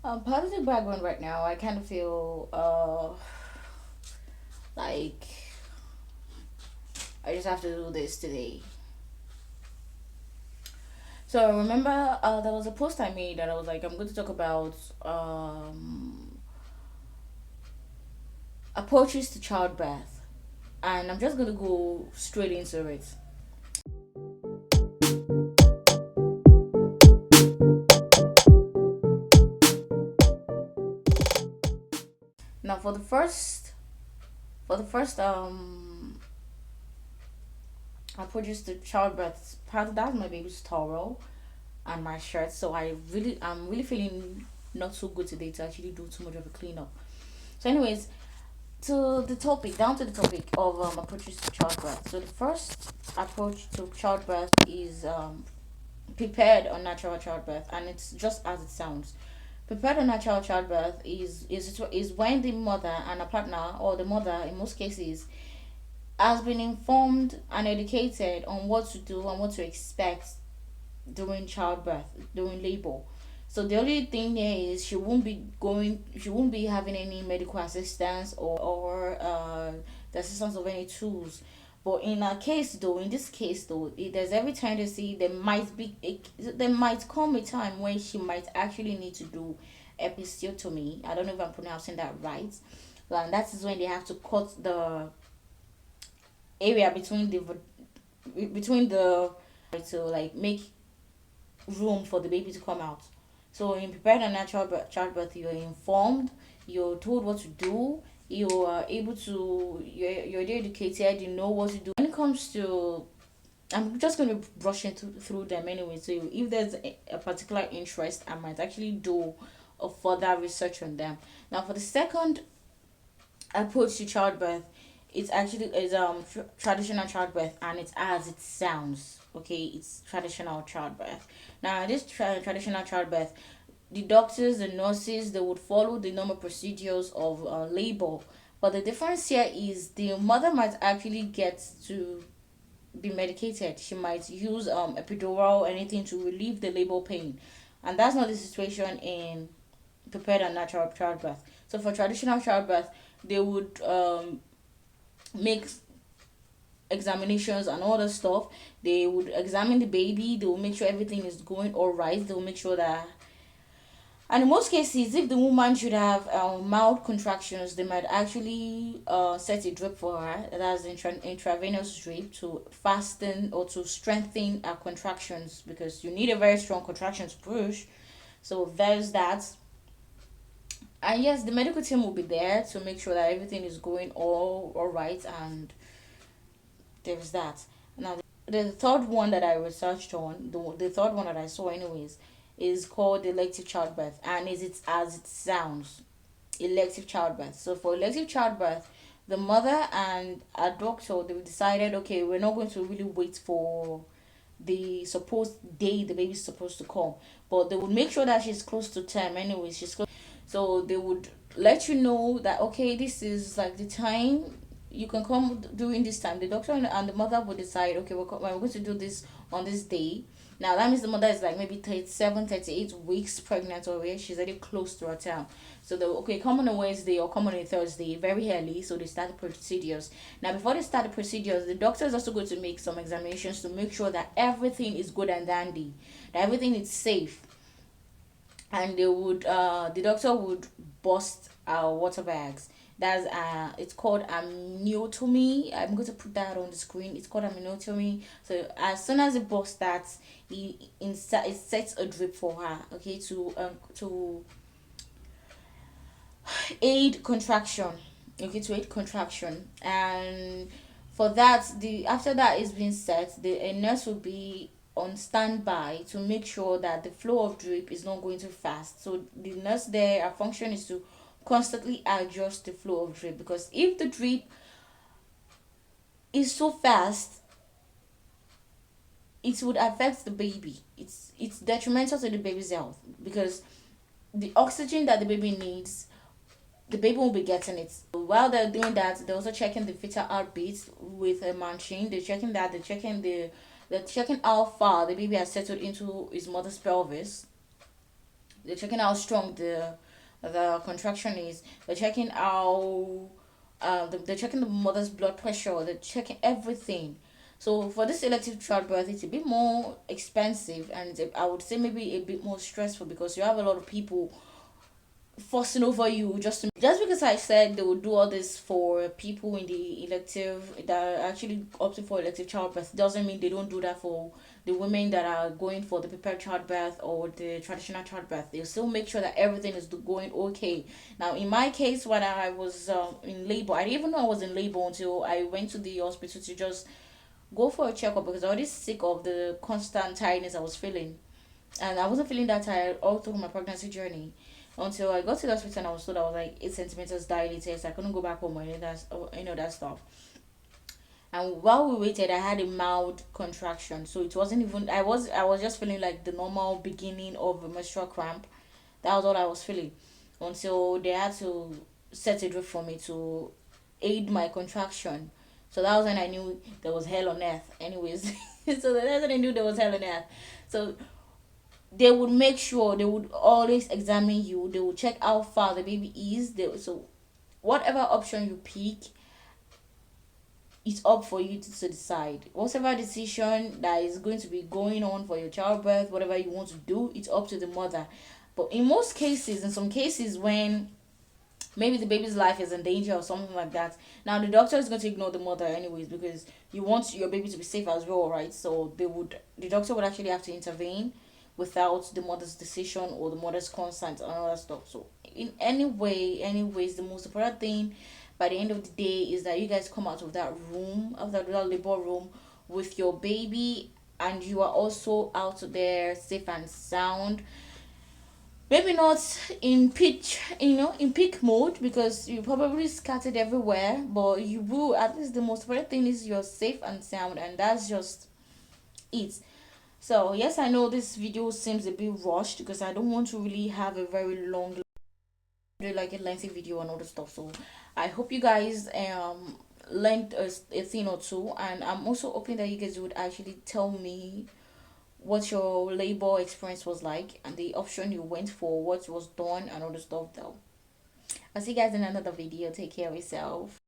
Part of the background right now, I kind of feel like I just have to do this today. So remember, there was a post I made that I was like, I'm going to talk about approaches to childbirth, and I'm just going to go straight into it. Now, for the first approaches to childbirth, part of that my baby's towel and my shirt. So I'm really feeling not so good today to actually do too much of a cleanup. So, anyways, down to the topic of approaches to childbirth. So the first approach to childbirth is prepared or natural childbirth, and it's just as it sounds. Prepared or natural childbirth is when the mother and a partner, or the mother in most cases, has been informed and educated on what to do and what to expect during childbirth, during labor. So the only thing here is she won't be having any medical assistance or the assistance of any tools. But in this case though, there's every tendency there might come a time when she might actually need to do episiotomy. I don't know if I'm pronouncing that right. And that is when they have to cut the area between the to like make room for the baby to come out. So in prepared and natural childbirth, you're informed, you're told what to do, you are able to, you're educated, you know what to do. When it comes to, I'm just going to be brushing through them anyway. So if there's a particular interest, I might actually do a further research on them. Now for the second approach to childbirth, it's actually is traditional childbirth, and it's as it sounds. Okay, it's traditional childbirth. Now this traditional childbirth, the doctors, the nurses, they would follow the normal procedures of labor, but the difference here is the mother might actually get to be medicated. She might use epidural or anything to relieve the labor pain, and that's not the situation in prepared and natural childbirth. So for traditional childbirth, they would make examinations and all that stuff. They would examine the baby. They will make sure everything is going all right. They will make sure that, and in most cases, if the woman should have mild contractions, they might actually set a drip for her. That's intravenous drip to fasten or to strengthen her contractions, because you need a very strong contraction to push. So there's that. And yes, the medical team will be there to make sure that everything is going all right, and there's that. Now, the third one that I researched on, the third one that I saw, anyways, is called elective childbirth, and is it as it sounds, elective childbirth. So for elective childbirth, the mother and a doctor, they decided, okay, we're not going to really wait for the supposed day the baby's supposed to come, but they would make sure that she's close to term. Anyways, she's close. So they would let you know that, okay, this is like the time you can come during this time. The doctor and the mother would decide, okay, we're going to do this on this day. Now that means the mother is like maybe 37, 38 weeks pregnant, or where she's already close to her term. So they okay, come on a Wednesday or come on a Thursday very early, so they start the procedures. Now before they start the procedures, the doctor is also going to make some examinations to make sure that everything is good and dandy, that everything is safe. And the doctor would bust our water bags. That's it's called amniotomy. I'm going to put that on the screen. It's called amniotomy. So as soon as the bust starts, it sets a drip for her, okay, to aid contraction, okay, to aid contraction. And for that, the after that is being set, the a nurse will be on standby to make sure that the flow of drip is not going too fast. So the nurse there, our function is to constantly adjust the flow of drip, because if the drip is so fast, it would affect the baby. It's detrimental to the baby's health, because the oxygen that the baby needs, the baby will be getting it. While they're doing that, they're also checking the fetal heartbeat with a machine. They're checking how far the baby has settled into his mother's pelvis. They're checking how strong the contraction is. They're checking how they're checking the mother's blood pressure. They're checking everything. So for this elective childbirth, it's a bit more expensive, and I would say maybe a bit more stressful because you have a lot of people fussing over you just because I said they would do all this for people in the elective that are actually opting for elective childbirth doesn't mean they don't do that for the women that are going for the prepared childbirth or the traditional childbirth. They still make sure that everything is going okay. Now in my case, when I was in labor, I didn't even know I was in labor until I went to the hospital to just go for a checkup because I was already sick of the constant tiredness I was feeling, and I wasn't feeling that tired all through my pregnancy journey until I got to the hospital and I was told I was like 8 centimeters dilated, so I couldn't go back home or any of that stuff. And while we waited, I had a mild contraction, so it wasn't even. I was just feeling like the normal beginning of a menstrual cramp. That was all I was feeling until they had to set a drip for me to aid my contraction. So that was when I knew there was hell on earth. Anyways, so that's when I knew there was hell on earth. So they would make sure they would always examine you. They would check how far the baby is. So whatever option you pick, it's up for you to decide. Whatever decision that is going to be going on for your childbirth, whatever you want to do, it's up to the mother. But in most cases, in some cases when maybe the baby's life is in danger or something like that, now the doctor is going to ignore the mother anyways because you want your baby to be safe as well, right? So the doctor would actually have to intervene without the mother's decision or the mother's consent and all that stuff. So in any way, anyways, the most important thing by the end of the day is that you guys come out of that room, of that labor room, with your baby, and you are also out there safe and sound. Maybe not in pitch, in peak mode because you probably scattered everywhere, but you will, at least the most important thing is you're safe and sound, and that's just it. So yes, I know this video seems a bit rushed because I don't want to really have a very long, like a lengthy video and all the stuff. So I hope you guys learned a thing or two, and I'm also hoping that you guys would actually tell me what your labor experience was like and the option you went for, what was done and all the stuff though. I'll see you guys in another video. Take care of yourself.